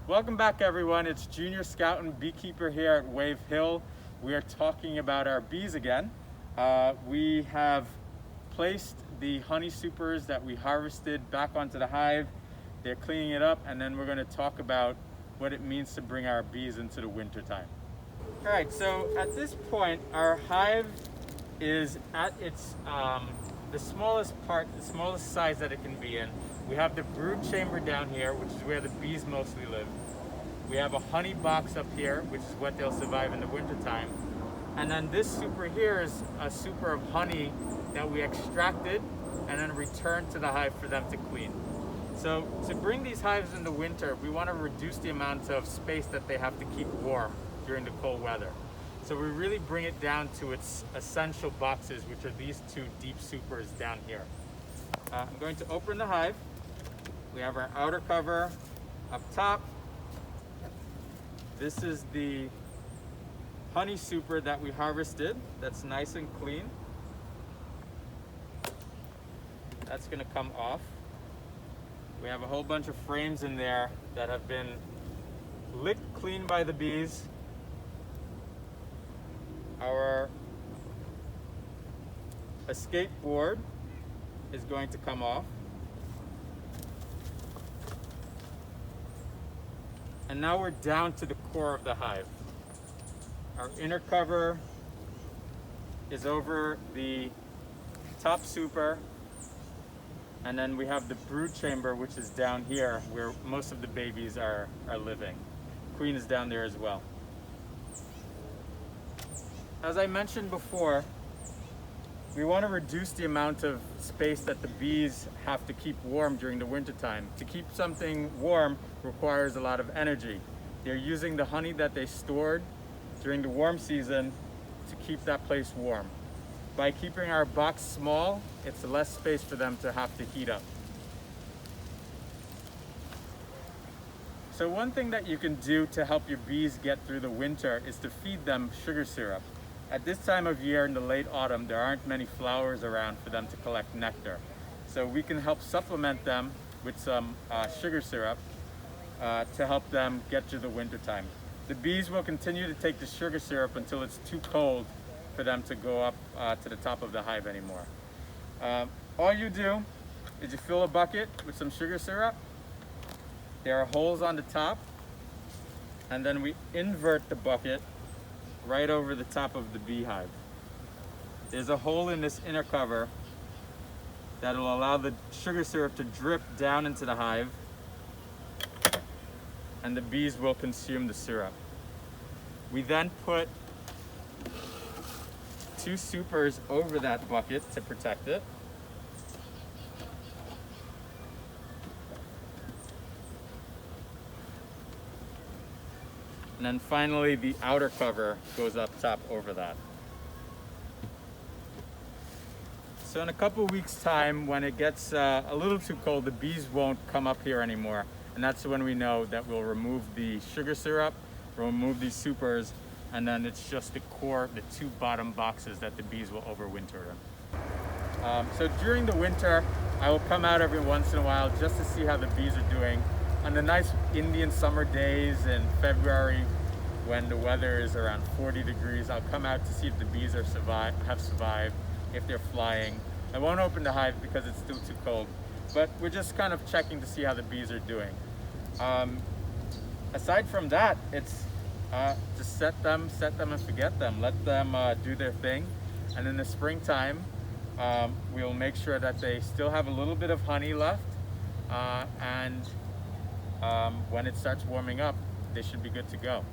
Welcome back, everyone. It's Junior Schouten, beekeeper here at Wave Hill. We are talking about our bees again. We have placed the honey supers that we harvested back onto the hive. They're cleaning it up, and then we're going to talk about what it means to bring our bees into the winter time. All right, so at this point, our hive is at its the smallest size that it can be in. We have the brood chamber down here, which is where the bees mostly live. We have a honey box up here, which is what they'll survive in the winter time. And then this super here is a super of honey that we extracted and then returned to the hive for them to clean. So to bring these hives in the winter, we want to reduce the amount of space that they have to keep warm during the cold weather. So we really bring it down to its essential boxes, which are these two deep supers down here. I'm going to open the hive. We have our outer cover up top. This is the honey super that we harvested. That's nice and clean. That's going to come off. We have a whole bunch of frames in there that have been licked clean by the bees. Our escape board is going to come off. And now we're down to the core of the hive. Our inner cover is over the top super, and then we have the brood chamber, which is down here where most of the babies are living. Queen is down there as well. As I mentioned before, we want to reduce the amount of space that the bees have to keep warm during the winter time. To keep something warm requires a lot of energy. They're using the honey that they stored during the warm season to keep that place warm. By keeping our box small, it's less space for them to have to heat up. So one thing that you can do to help your bees get through the winter is to feed them sugar syrup. At this time of year in the late autumn, there aren't many flowers around for them to collect nectar. So we can help supplement them with some sugar syrup to help them get through the winter time. The bees will continue to take the sugar syrup until it's too cold for them to go up to the top of the hive anymore. All you do is you fill a bucket with some sugar syrup. There are holes on the top, and then we invert the bucket right over the top of the beehive. There's a hole in this inner cover that will allow the sugar syrup to drip down into the hive, and the bees will consume the syrup. We then put 2 supers over that bucket to protect it. And then finally, the outer cover goes up top over that. So in a couple weeks time, when it gets a little too cold, the bees won't come up here anymore. And that's when we know that we'll remove the sugar syrup, we'll remove these supers, and then it's just the core, the 2 bottom boxes that the bees will overwinter in. So during the winter, I will come out every once in a while just to see how the bees are doing. On the nice Indian summer days in February, when the weather is around 40 degrees, I'll come out to see if the bees have survived, if they're flying. I won't open the hive because it's still too cold, but we're just kind of checking to see how the bees are doing. Aside from that, it's just set them and forget them. Let them do their thing. And in the springtime, we'll make sure that they still have a little bit of honey left, and when it starts warming up, they should be good to go.